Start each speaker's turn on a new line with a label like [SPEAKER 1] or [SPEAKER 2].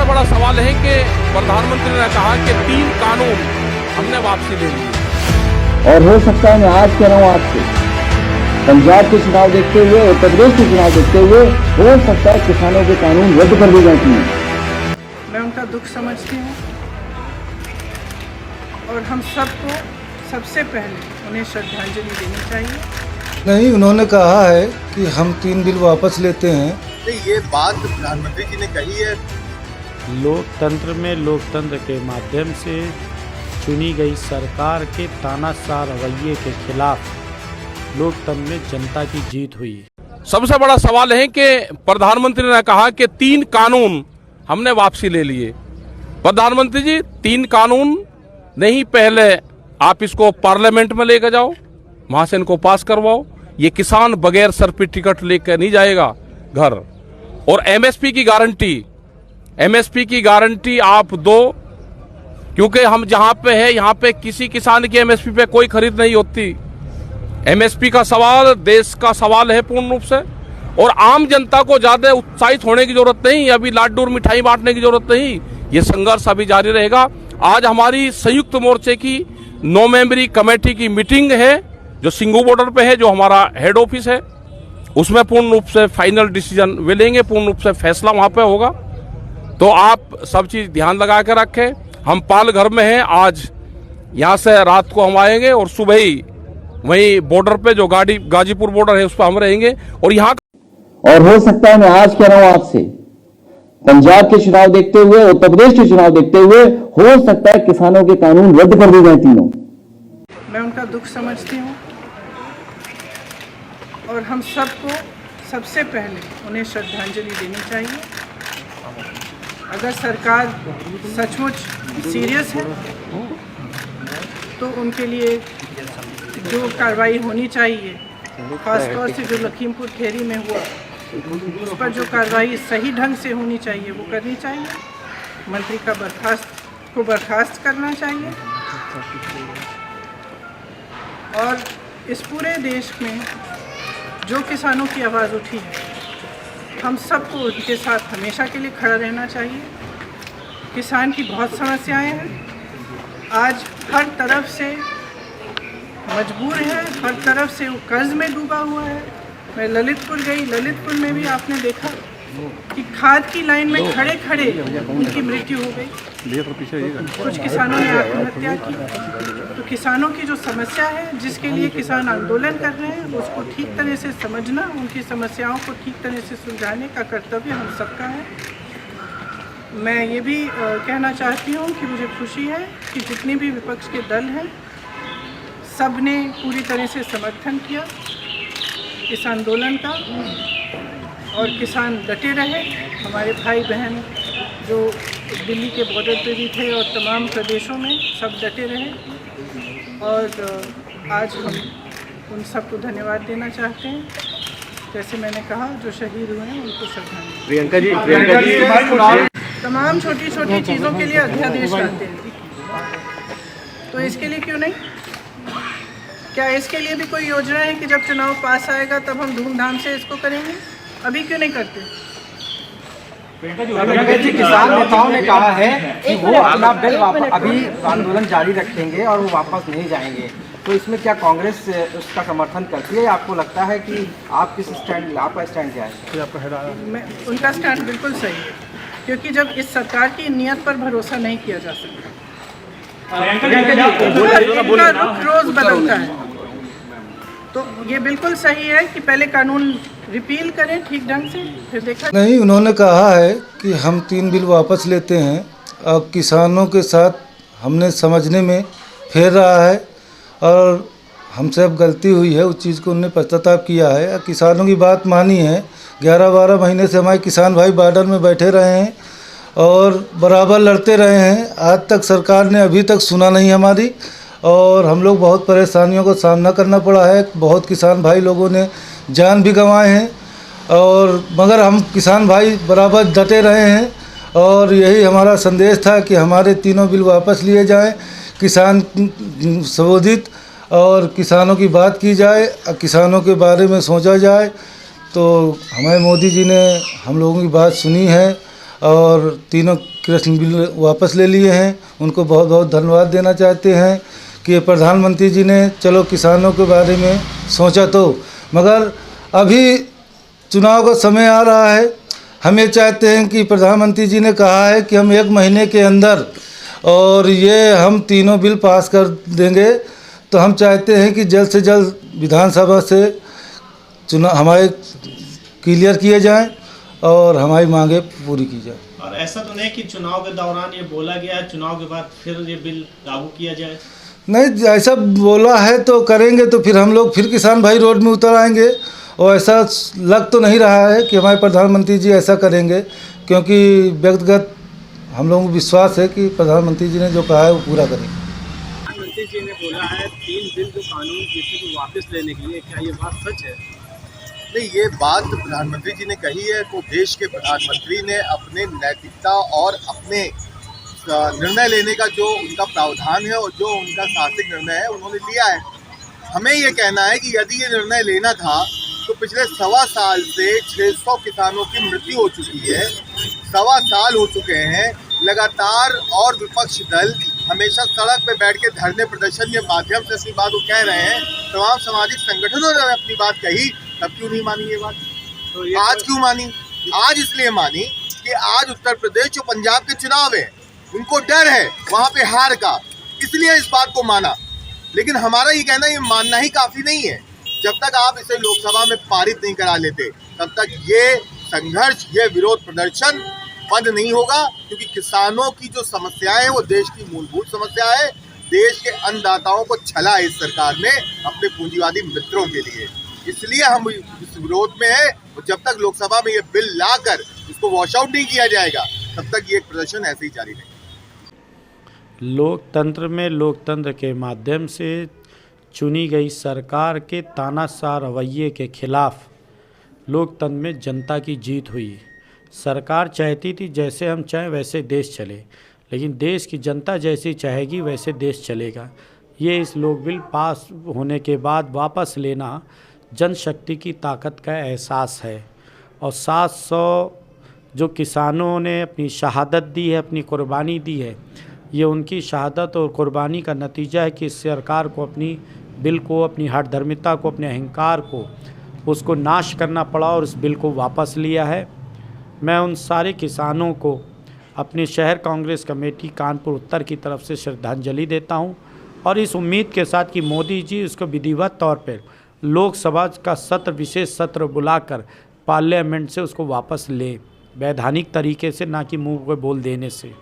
[SPEAKER 1] बड़ा सवाल है कि प्रधानमंत्री ने कहा कि 3 कानून हमने वापसी ले लिए
[SPEAKER 2] और हो सकता है मैं आज कह रहा हूँ आपसे, पंजाब के चुनाव देखते हुए, उत्तर प्रदेश के चुनाव देखते हुए हो सकता है किसानों के कानून रद्द कर दिए जाते हैं।
[SPEAKER 3] मैं उनका दुख समझती हूँ और हम सबको सबसे पहले उन्हें श्रद्धांजलि देनी चाहिए।
[SPEAKER 4] नहीं, उन्होंने कहा है कि हम 3 बिल वापस लेते हैं।
[SPEAKER 5] नहीं, ये बात प्रधानमंत्री जी ने कही है।
[SPEAKER 6] लोकतंत्र में लोकतंत्र के माध्यम से चुनी गई सरकार के तानाशाह रवैये के खिलाफ लोकतंत्र में जनता की जीत हुई।
[SPEAKER 1] सबसे बड़ा सवाल है कि प्रधानमंत्री ने कहा कि 3 कानून हमने वापसी ले लिए। प्रधानमंत्री जी, 3 कानून नहीं, पहले आप इसको पार्लियामेंट में लेकर जाओ, वहां से इनको पास करवाओ। ये किसान बगैर सर पे टिकट लेकर नहीं जाएगा घर। और एमएसपी की गारंटी आप दो, क्योंकि हम जहां पे है यहाँ पे किसी किसान की एमएसपी पे कोई खरीद नहीं होती। एमएसपी का सवाल देश का सवाल है पूर्ण रूप से, और आम जनता को ज्यादा उत्साहित होने की जरूरत नहीं, अभी लाडू और मिठाई बांटने की जरूरत नहीं। ये संघर्ष अभी जारी रहेगा। आज हमारी संयुक्त मोर्चे की 9 मेंबरी कमेटी की मीटिंग है जो सिंगू बॉर्डर पे है, जो हमारा हेड ऑफिस है। उसमें पूर्ण रूप से फाइनल डिसीजन वे लेंगे, पूर्ण रूप से फैसला वहां पे होगा। तो आप सब चीज ध्यान लगा के रखें। हम पाल घर में हैं, आज यहां से रात को हम आएंगे और सुबह ही वहीं बॉर्डर पे जो गाजीपुर बॉर्डर है उस पर हम रहेंगे। और यहाँ
[SPEAKER 2] और हो सकता है मैं आज कह रहा हूँ आपसे, पंजाब के चुनाव देखते हुए, उत्तर प्रदेश के चुनाव देखते हुए हो सकता है किसानों के कानून रद्द कर दिए जाए तीनों।
[SPEAKER 3] मैं उनका दुख समझती हूँ और हम सबको सबसे पहले उन्हें श्रद्धांजलि देनी चाहिए। अगर सरकार सचमुच सीरियस है तो उनके लिए जो कार्रवाई होनी चाहिए, खासतौर से जो लखीमपुर खीरी में हुआ, उस पर जो कार्रवाई सही ढंग से होनी चाहिए वो करनी चाहिए। मंत्री का बर्खास्त करना चाहिए। और इस पूरे देश में जो किसानों की आवाज़ उठी है, हम सबको उनके साथ हमेशा के लिए खड़ा रहना चाहिए। किसान की बहुत समस्याएं हैं, आज हर तरफ से मजबूर है, हर तरफ से वो कर्ज में डूबा हुआ है। मैं ललितपुर गई, ललितपुर में भी आपने देखा कि खाद की लाइन में खड़े खड़े उनकी मृत्यु हो गई। कुछ किसानों ने आत्महत्या की। तो किसानों की जो समस्या है, जिसके लिए किसान आंदोलन कर रहे हैं, उसको ठीक तरह से समझना, उनकी समस्याओं को ठीक तरह से सुलझाने का कर्तव्य हम सबका है। मैं ये भी कहना चाहती हूँ कि मुझे खुशी है कि जितने भी विपक्ष के दल हैं, सब ने पूरी तरह से समर्थन किया इस आंदोलन का, और किसान डटे रहे। हमारे भाई बहन जो दिल्ली के बॉर्डर पे भी थे और तमाम प्रदेशों में, सब डटे रहे। और आज हम उन सबको धन्यवाद देना चाहते हैं। जैसे मैंने कहा, जो शहीद हुए हैं उनको श्रद्धांजलि।
[SPEAKER 5] प्रियंका जी
[SPEAKER 3] तमाम छोटी छोटी चीज़ों के लिए अध्यादेश लाते हैं, तो इसके लिए क्यों नहीं? क्या इसके लिए भी कोई योजना है कि जब चुनाव पास आएगा तब हम धूमधाम से इसको करेंगे? अभी क्यों नहीं करते?
[SPEAKER 7] किसान नेताओं ने कहा है कि वो अपना बिल अभी आंदोलन जारी रखेंगे और वो वापस नहीं जाएंगे, तो इसमें क्या कांग्रेस उसका समर्थन करती है? आपको लगता है कि आप किस स्टैंड, आपका स्टैंड क्या है?
[SPEAKER 3] उनका स्टैंड बिल्कुल सही है, क्योंकि जब इस सरकार की नीयत पर भरोसा नहीं किया जा सकता, इनका रुख रोज बदलता है। तो ये बिल्कुल सही है कि पहले कानून रिपील करें ठीक ढंग से, फिर देखा।
[SPEAKER 4] नहीं, उन्होंने कहा है कि हम 3 बिल वापस लेते हैं और किसानों के साथ हमने समझने में फेर रहा है और हमसे अब गलती हुई है, उस चीज़ को उन्होंने पश्चाताप किया है। किसानों की बात मानी है। 11-12 महीने से हमारे किसान भाई बॉर्डर में बैठे रहे हैं और बराबर लड़ते रहे हैं। आज तक सरकार ने अभी तक सुना नहीं हमारी, और हम लोग बहुत परेशानियों का सामना करना पड़ा है। बहुत किसान भाई लोगों ने जान भी गंवाए हैं, और मगर हम किसान भाई बराबर डटे रहे हैं। और यही हमारा संदेश था कि हमारे 3 बिल वापस लिए जाएं, किसान संबोधित और किसानों की बात की जाए, किसानों के बारे में सोचा जाए। तो हमारे मोदी जी ने हम लोगों की बात सुनी है और तीनों कृषि बिल वापस ले लिए हैं। उनको बहुत बहुत धन्यवाद देना चाहते हैं कि प्रधानमंत्री जी ने चलो किसानों के बारे में सोचा तो, मगर अभी चुनाव का समय आ रहा है। हम ये चाहते हैं कि प्रधानमंत्री जी ने कहा है कि हम 1 महीने के अंदर और ये हम तीनों बिल पास कर देंगे, तो हम चाहते हैं कि जल्द से जल्द विधानसभा से चुनाव हमारे क्लियर किए जाएं और हमारी मांगें पूरी की जाए।
[SPEAKER 8] और ऐसा तो नहीं कि चुनाव के दौरान ये बोला गया है चुनाव के बाद फिर ये बिल लागू किया जाए?
[SPEAKER 4] नहीं, ऐसा बोला है तो करेंगे तो फिर हम लोग फिर किसान भाई रोड में उतर आएंगे, और ऐसा लग तो नहीं रहा है कि हमारे प्रधानमंत्री जी ऐसा करेंगे, क्योंकि व्यक्तिगत हम लोगों को विश्वास है कि प्रधानमंत्री जी ने जो कहा है वो पूरा करेंगे।
[SPEAKER 8] प्रधानमंत्री जी ने बोला है 3 बिल जो कानून किसी को वापस लेने के लिए, क्या ये बात सच है?
[SPEAKER 5] नहीं, ये बात प्रधानमंत्री जी ने कही है तो देश के प्रधानमंत्री ने अपने नैतिकता और अपने निर्णय लेने का जो उनका प्रावधान है और जो उनका साहसिक निर्णय है उन्होंने लिया है। हमें ये कहना है कि यदि ये निर्णय लेना था तो पिछले 1.25 साल से 600 किसानों की मृत्यु हो चुकी है, 1.25 साल हो चुके हैं लगातार, और विपक्ष दल हमेशा सड़क पे बैठ के धरने प्रदर्शन के माध्यम से अपनी बात को कह रहे हैं। तमाम सामाजिक संगठनों ने अपनी बात कही, तब क्यों नहीं मानी ये बात? तो आज क्यों मानी? आज इसलिए मानी कि आज उत्तर प्रदेश जो पंजाब के चुनाव है उनको डर है वहाँ पे हार का, इसलिए इस बात को माना। लेकिन हमारा ये कहना ये मानना ही काफ़ी नहीं है। जब तक आप इसे लोकसभा में पारित नहीं करा लेते तब तक ये संघर्ष, ये विरोध प्रदर्शन बंद नहीं होगा, क्योंकि किसानों की जो समस्याएं हैं वो देश की मूलभूत समस्या है। देश के अन्नदाताओं को छला है इस सरकार ने अपने पूंजीवादी मित्रों के लिए, इसलिए हम इस विरोध में है। और जब तक लोकसभा में ये बिल लाकर इसको वॉश आउट नहीं किया जाएगा तब तक ये प्रदर्शन ऐसे ही जारी रहेगा।
[SPEAKER 6] लोकतंत्र में लोकतंत्र के माध्यम से चुनी गई सरकार के तानाशाह रवैये के खिलाफ लोकतंत्र में जनता की जीत हुई। सरकार चाहती थी जैसे हम चाहें वैसे देश चले, लेकिन देश की जनता जैसी चाहेगी वैसे देश चलेगा। ये इस लोक बिल पास होने के बाद वापस लेना जनशक्ति की ताकत का एहसास है। और 700 जो किसानों ने अपनी शहादत दी है, अपनी कुर्बानी दी है, ये उनकी शहादत और कुर्बानी का नतीजा है कि इस सरकार को अपनी बिल को, अपनी हठधर्मिता को, अपने अहंकार को, उसको नाश करना पड़ा और इस बिल को वापस लिया है। मैं उन सारे किसानों को अपने शहर कांग्रेस कमेटी कानपुर उत्तर की तरफ से श्रद्धांजलि देता हूं, और इस उम्मीद के साथ कि मोदी जी इसको विधिवत तौर पर लोकसभा का सत्र, विशेष सत्र बुलाकर पार्लियामेंट से उसको वापस ले, वैधानिक तरीके से, ना कि मुंह पे बोल देने से।